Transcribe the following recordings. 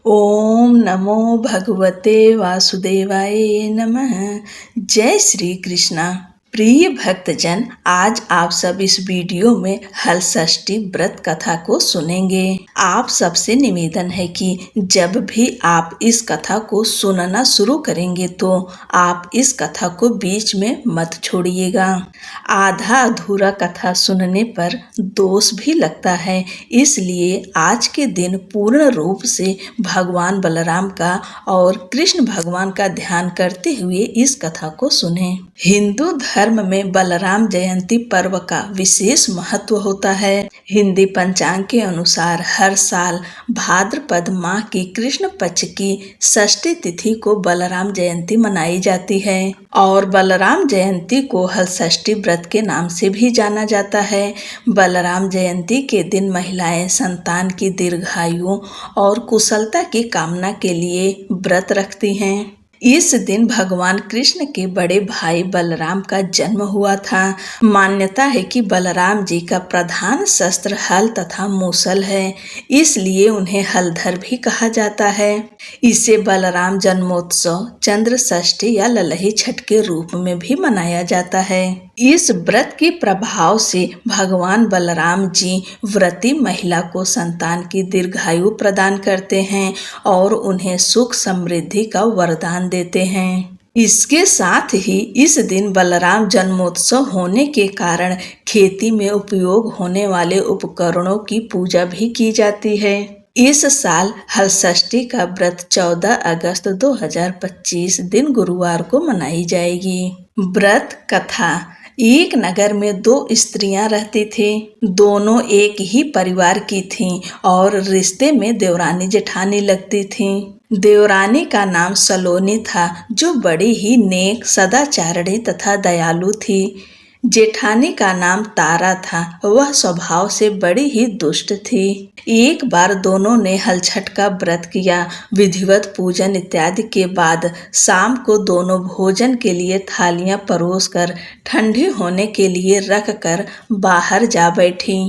ओम नमो भगवते वासुदेवाय नमः। जय श्री कृष्णा। प्रिय भक्तजन, आज आप सब इस वीडियो में हलषष्ठी व्रत कथा को सुनेंगे। आप सबसे निवेदन है कि जब भी आप इस कथा को सुनना शुरू करेंगे तो आप इस कथा को बीच में मत छोड़िएगा। आधा अधूरा कथा सुनने पर दोष भी लगता है, इसलिए आज के दिन पूर्ण रूप से भगवान बलराम का और कृष्ण भगवान का ध्यान करते हुए इस कथा को सुने। हिंदू धर्म में बलराम जयंती पर्व का विशेष महत्व होता है। हिंदी पंचांग के अनुसार हर साल भाद्रपद माह की कृष्ण पक्ष की षष्ठी तिथि को बलराम जयंती मनाई जाती है और बलराम जयंती को हलषष्ठी व्रत के नाम से भी जाना जाता है। बलराम जयंती के दिन महिलाएं संतान की दीर्घायु और कुशलता की कामना के लिए व्रत रखती हैं। इस दिन भगवान कृष्ण के बड़े भाई बलराम का जन्म हुआ था। मान्यता है कि बलराम जी का प्रधान शस्त्र हल तथा मूसल है, इसलिए उन्हें हलधर भी कहा जाता है। इसे बलराम जन्मोत्सव, चंद्र षष्ठी या ललही छठ के रूप में भी मनाया जाता है। इस व्रत के प्रभाव से भगवान बलराम जी व्रती महिला को संतान की दीर्घायु प्रदान करते हैं और उन्हें सुख समृद्धि का वरदान देते हैं। इसके साथ ही इस दिन बलराम जन्मोत्सव होने के कारण खेती में उपयोग होने वाले उपकरणों की पूजा भी की जाती है। इस साल हलषष्ठी का व्रत 14 अगस्त 2025 दिन गुरुवार को मनाई जाएगी। व्रत कथा। एक नगर में 2 स्त्रियां रहती थी। दोनों एक ही परिवार की थीं और रिश्ते में देवरानी जेठानी लगती थीं। देवरानी का नाम सलोनी था, जो बड़ी ही नेक, सदाचारिणी तथा दयालु थी। जेठानी का नाम तारा था, वह स्वभाव से बड़ी ही दुष्ट थी। एक बार दोनों ने हलछठ का व्रत किया। विधिवत पूजन इत्यादि के बाद शाम को दोनों भोजन के लिए थालियां परोसकर ठंडी होने के लिए रख कर बाहर जा बैठी।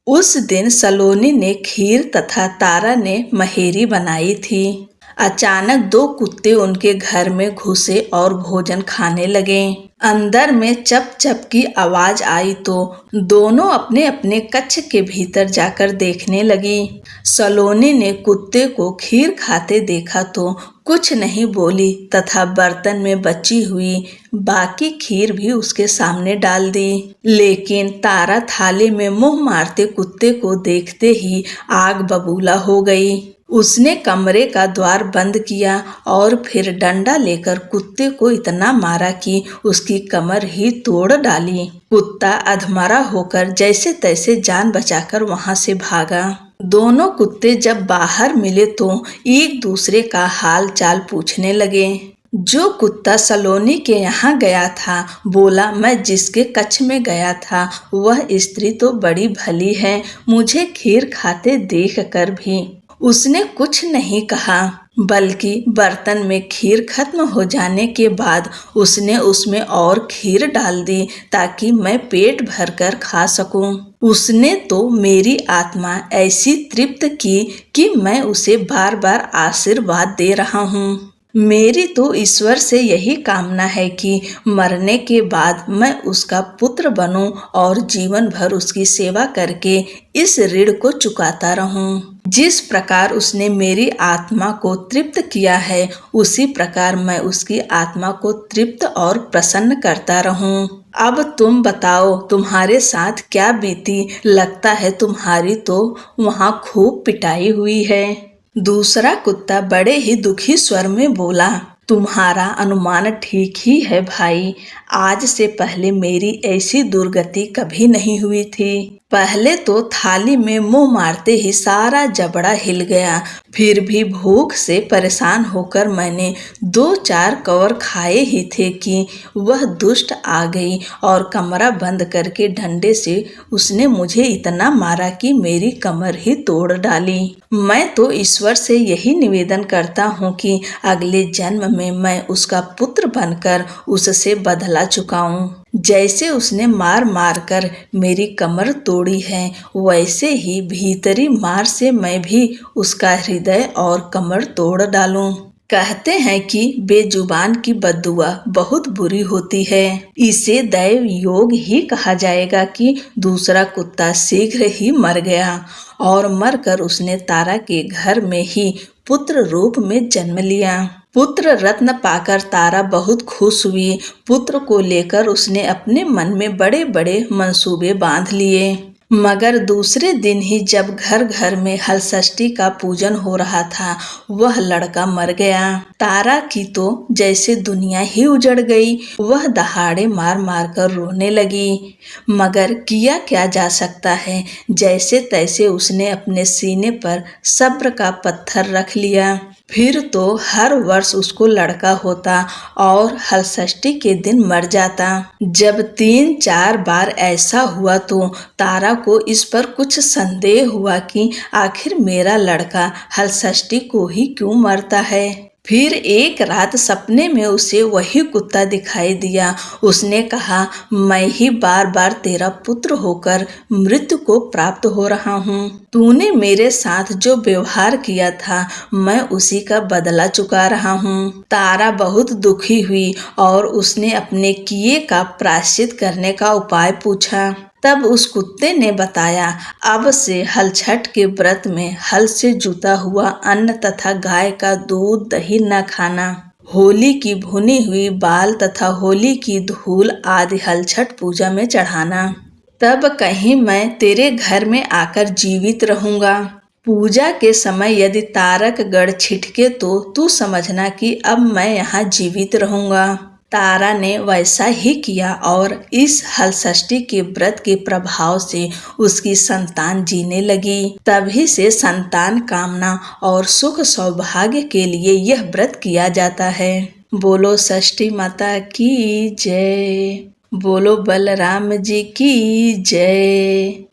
उस दिन सलोनी ने खीर तथा तारा ने महेरी बनाई थी। अचानक 2 कुत्ते उनके घर में घुसे और भोजन खाने लगे। अंदर में चप चप की आवाज आई तो दोनों अपने अपने कक्ष के भीतर जाकर देखने लगी। सलोनी ने कुत्ते को खीर खाते देखा तो कुछ नहीं बोली तथा बर्तन में बची हुई बाकी खीर भी उसके सामने डाल दी। लेकिन तारा थाली में मुंह मारते कुत्ते को देखते ही आग बबूला हो गई। उसने कमरे का द्वार बंद किया और फिर डंडा लेकर कुत्ते को इतना मारा कि उसकी कमर ही तोड़ डाली। कुत्ता अधमरा होकर जैसे तैसे जान बचाकर वहां से भागा। दोनों कुत्ते जब बाहर मिले तो एक दूसरे का हाल चाल पूछने लगे। जो कुत्ता सलोनी के यहाँ गया था बोला, मैं जिसके कक्ष में गया था वह स्त्री तो बड़ी भली है, मुझे खीर खाते देख कर भी उसने कुछ नहीं कहा, बल्कि बर्तन में खीर खत्म हो जाने के बाद उसने उसमें और खीर डाल दी ताकि मैं पेट भरकर खा सकूं। उसने तो मेरी आत्मा ऐसी तृप्त की कि मैं उसे बार बार आशीर्वाद दे रहा हूँ। मेरी तो ईश्वर से यही कामना है कि मरने के बाद मैं उसका पुत्र बनूं और जीवन भर उसकी सेवा करके इस ऋण को चुकाता रहूं। जिस प्रकार उसने मेरी आत्मा को तृप्त किया है, उसी प्रकार मैं उसकी आत्मा को तृप्त और प्रसन्न करता रहूं। अब तुम बताओ, तुम्हारे साथ क्या बीती? लगता है तुम्हारी तो वहां खूब पिटाई हुई है। दूसरा कुत्ता बड़े ही दुखी स्वर में बोला, तुम्हारा अनुमान ठीक ही है भाई। आज से पहले मेरी ऐसी दुर्गति कभी नहीं हुई थी। पहले तो थाली में मुंह मारते ही सारा जबड़ा हिल गया। फिर भी भूख से परेशान होकर मैंने 2-4 कौर खाए ही थे कि वह दुष्ट आ गई और कमरा बंद करके डंडे से उसने मुझे इतना मारा कि मेरी कमर ही तोड़ डाली। मैं तो ईश्वर से यही निवेदन करता हूँ कि अगले जन्म में मैं उसका पुत्र बनकर उससे बदला चुकाऊं। जैसे उसने मार मार कर मेरी कमर तोड़ी है, वैसे ही भीतरी मार से मैं भी उसका हृदय और कमर तोड़ डालूं। कहते हैं कि बेजुबान की बद्दुआ बहुत बुरी होती है। इसे दैव योग ही कहा जाएगा कि दूसरा कुत्ता शीघ्र ही मर गया और मरकर उसने तारा के घर में ही पुत्र रूप में जन्म लिया। पुत्र रत्न पाकर तारा बहुत खुश हुई। पुत्र को लेकर उसने अपने मन में बड़े बड़े मंसूबे बांध लिए। मगर दूसरे दिन ही जब घर घर में हलषष्ठी का पूजन हो रहा था, वह लड़का मर गया। तारा की तो जैसे दुनिया ही उजड़ गई। वह दहाड़े मार मार कर रोने लगी। मगर किया क्या जा सकता है, जैसे तैसे उसने अपने सीने पर सब्र का पत्थर रख लिया। फिर तो हर वर्ष उसको लड़का होता और हलषष्ठी के दिन मर जाता। जब 3-4 बार ऐसा हुआ तो तारा को इस पर कुछ संदेह हुआ कि आखिर मेरा लड़का हलषष्ठी को ही क्यों मरता है। फिर एक रात सपने में उसे वही कुत्ता दिखाई दिया। उसने कहा, मैं ही बार बार तेरा पुत्र होकर मृत्यु को प्राप्त हो रहा हूँ। तूने मेरे साथ जो व्यवहार किया था, मैं उसी का बदला चुका रहा हूँ। तारा बहुत दुखी हुई और उसने अपने किए का प्रायश्चित करने का उपाय पूछा। तब उस कुत्ते ने बताया, अब से हलछठ के व्रत में हल से जुता हुआ अन्न तथा गाय का दूध दही न खाना, होली की भुनी हुई बाल तथा होली की धूल आदि हलछठ पूजा में चढ़ाना। तब कहीं मैं तेरे घर में आकर जीवित रहूंगा। पूजा के समय यदि तारक गढ़ छिटके तो तू समझना कि अब मैं यहाँ जीवित रहूंगा। तारा ने वैसा ही किया और इस हलषष्ठी के व्रत के प्रभाव से उसकी संतान जीने लगी। तभी से संतान कामना और सुख सौभाग्य के लिए यह व्रत किया जाता है। बोलो षष्ठी माता की जय। बोलो बलराम जी की जय।